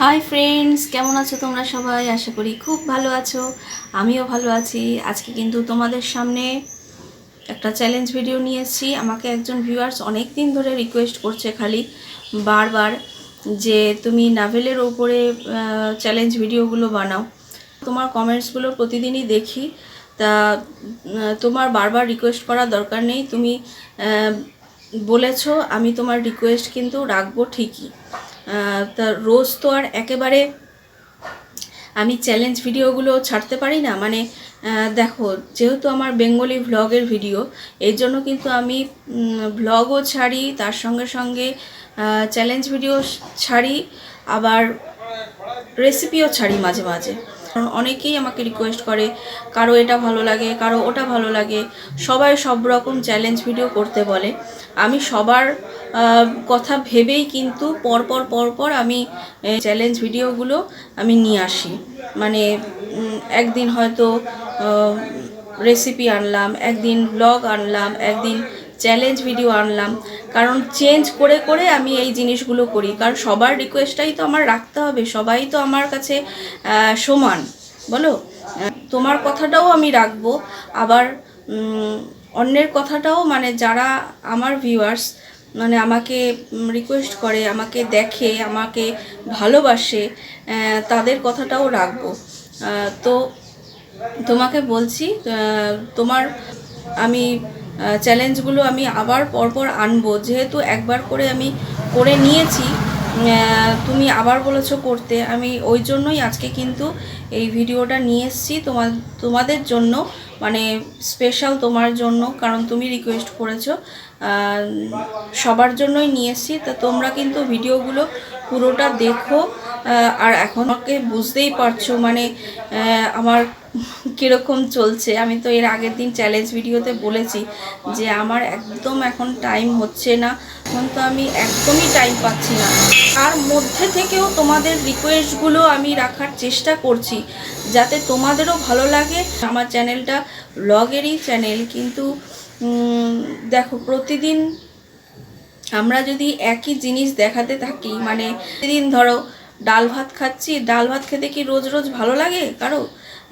Hi friends, কেমন আছো তোমরা সবাই? আশা করি খুব ভালো আছো। আমিও ভালো আছি। আজকে কিন্তু তোমাদের সামনে একটা চ্যালেঞ্জ ভিডিও নিয়ে এসেছি। আমাকে একজন ভিউয়ার্স অনেক দিন ধরে রিকোয়েস্ট করছে খালি বারবার যে তুমি নাভেলের ওপরে চ্যালেঞ্জ ভিডিওগুলো বানাও। তোমার কমেন্টসগুলো প্রতিদিনই দেখি। তা তোমার বারবার রিকোয়েস্ট করার দরকার নেই। তুমি বলেছো, আমি তোমার রিকোয়েস্ট কিন্তু রাখবো ঠিকই। তা রোজ তো আর একেবারে আমি চ্যালেঞ্জ ভিডিওগুলো ছাড়তে পারি না। মানে দেখো, যেহেতু আমার বেঙ্গলি ভ্লগের ভিডিও, এর জন্য কিন্তু আমি ভ্লগও ছাড়ি, তার সঙ্গে সঙ্গে চ্যালেঞ্জ ভিডিও ছাড়ি, আবার রেসিপিও ছাড়ি মাঝে মাঝে। কারণ অনেকেই আমাকে রিকোয়েস্ট করে, কারো এটা ভালো লাগে, কারো ওটা ভালো লাগে, সবাই সব রকম চ্যালেঞ্জ ভিডিও করতে বলে। আমি সবার কথা ভেবেই কিন্তু পরপর পরপর আমি চ্যালেঞ্জ ভিডিওগুলো আমি নিয়ে আসি। মানে একদিন হয়তো রেসিপি আনলাম, একদিন ব্লগ আনলাম, একদিন চ্যালেঞ্জ ভিডিও আনলাম। কারণ চেঞ্জ করে করে আমি এই জিনিসগুলো করি, কারণ সবার রিকোয়েস্টটাই তো আমার রাখতে হবে। সবাই তো আমার কাছে সমান, বলো? তোমার কথাটাও আমি রাখবো, আবার অন্যের কথাটাও, মানে যারা আমার ভিউয়ার্স, মানে আমাকে রিকোয়েস্ট করে, আমাকে দেখে, আমাকে ভালোবাসে, তাদের কথাটাও রাখবো। তো তোমাকে বলছি, তোমার আমি চ্যালেঞ্জগুলো আমি আবার পরপর আনবো। যেহেতু একবার করে আমি করে নিয়েছি, তুমি আবার বলেছো করতে, আমি ওই জন্যই আজকে কিন্তু এই ভিডিওটা নিয়ে এসেছি তোমাদের জন্য, মানে স্পেশাল তোমার জন্য, কারণ তুমি রিকোয়েস্ট করেছো। সবার জন্যই নিয়ে এসেছি। তা তোমরা কিন্তু ভিডিওগুলো পুরোটা দেখো। আর এখন আমাকে বুঝতেই পারছো, মানে আমার কীরকম চলছে। আমি তো এর আগের দিন চ্যালেঞ্জ ভিডিওতে বলেছি যে আমার একদম এখন টাইম হচ্ছে না। এখন তো আমি একদমই টাইম পাচ্ছি না। তার মধ্যে থেকেও তোমাদের রিকোয়েস্টগুলো আমি রাখার চেষ্টা করছি, যাতে তোমাদেরও ভালো লাগে। আমার চ্যানেলটা ব্লগেরই চ্যানেল, কিন্তু দেখো, প্রতিদিন আমরা যদি একই জিনিস দেখাতে থাকি, মানে প্রতিদিন ধরো ডাল ভাত খাচ্ছি, ডাল ভাত খেতে কি রোজ রোজ ভালো লাগে কারো?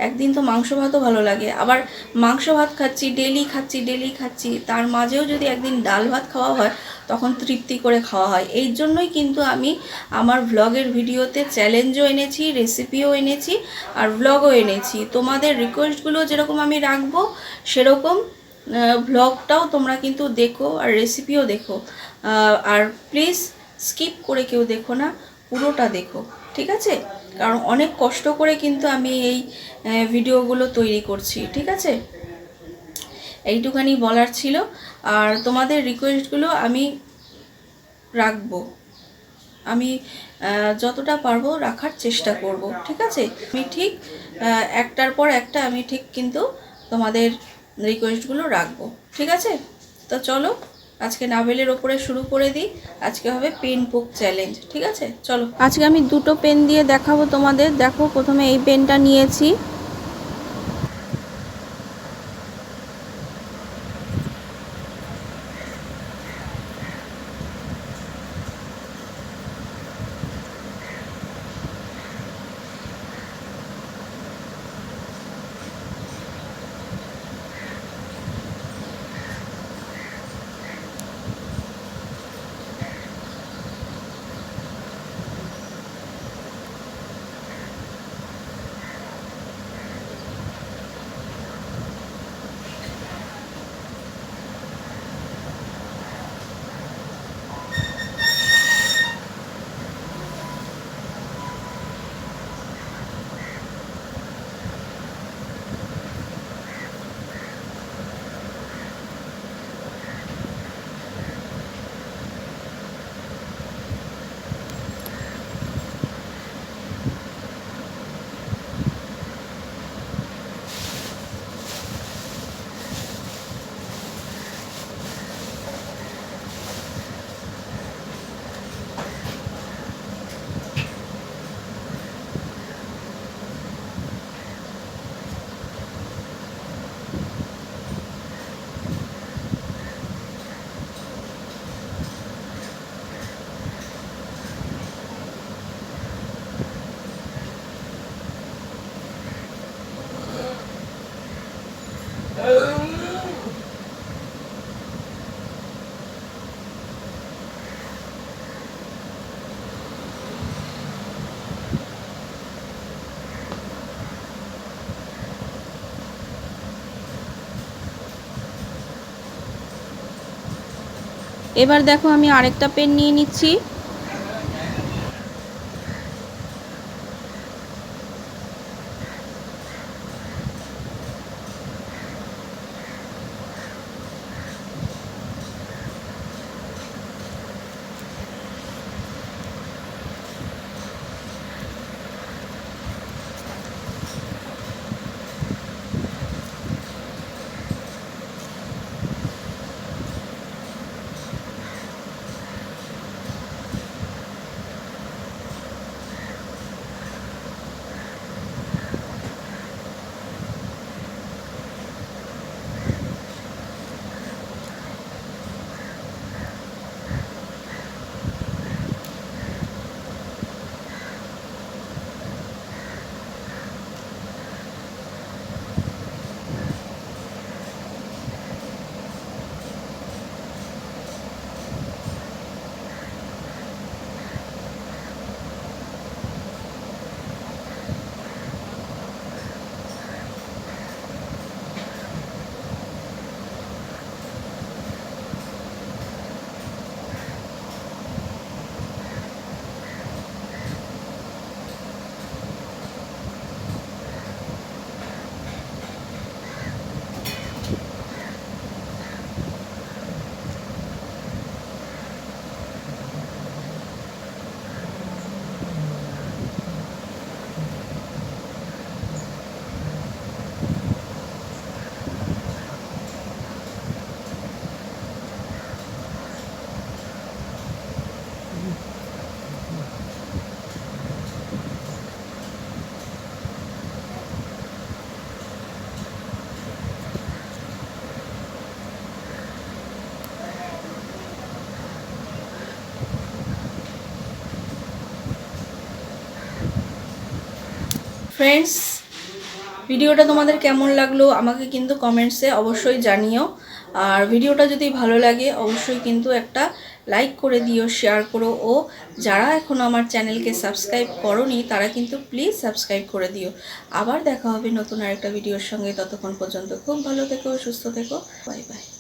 একদিন তো মাংস ভাতও ভালো লাগে। আবার মাংস ভাত খাচ্ছি, ডেলি খাচ্ছি ডেলি খাচ্ছি, তার মাঝেও যদি একদিন ডাল ভাত খাওয়া হয়, তখন তৃপ্তি করে খাওয়া হয়। এই জন্যই কিন্তু আমি আমার ভ্লগের ভিডিওতে চ্যালেঞ্জও এনেছি, রেসিপিও এনেছি, আর ভ্লগও এনেছি। তোমাদের রিকোয়েস্টগুলো যেরকম আমি রাখবো, সেরকম ভ্লগটাও তোমরা কিন্তু দেখো, আর রেসিপিও দেখো। আর প্লিজ স্কিপ করে কেউ দেখো না, পুরোটা দেখো, ঠিক আছে? কারণ অনেক কষ্ট করে কিন্তু আমি এই ভিডিওগুলো তৈরি করছি, ঠিক আছে? এইটুখানি বলার ছিল। আর তোমাদের রিকোয়েস্টগুলো আমি রাখবো, আমি যতটা পারবো রাখার চেষ্টা করব, ঠিক আছে? আমি ঠিক একটার পর একটা আমি ঠিক কিন্তু তোমাদের রিকোয়েস্টগুলো রাখবো, ঠিক আছে? তো চলো, আজকে নাভেলের ওপরে শুরু করে দিই। আজকে হবে পেন পোক চ্যালেঞ্জ, ঠিক আছে? চলো, আজকে আমি দুটো পেন দিয়ে দেখাবো তোমাদের। দেখো, প্রথমে এই পেনটা নিয়েছি। এবার দেখো আমি আরেকটা পেন নিয়ে নিচ্ছি। ফ্রেন্ডস, ভিডিওটা তোমাদের কেমন লাগলো আমাকে কিন্তু কমেন্টসে অবশ্যই জানিও। আর ভিডিওটা যদি ভালো লাগে অবশ্যই কিন্তু একটা লাইক করে দিও, শেয়ার করো, ও যারা এখনও আমার চ্যানেলকে সাবস্ক্রাইব করোনি তারা কিন্তু প্লিজ সাবস্ক্রাইব করে দিও। আবার দেখা হবে নতুন আরেকটা ভিডিওর সঙ্গে। ততক্ষণ পর্যন্ত খুব ভালো থেকো, সুস্থ থেকো, বাই বাই।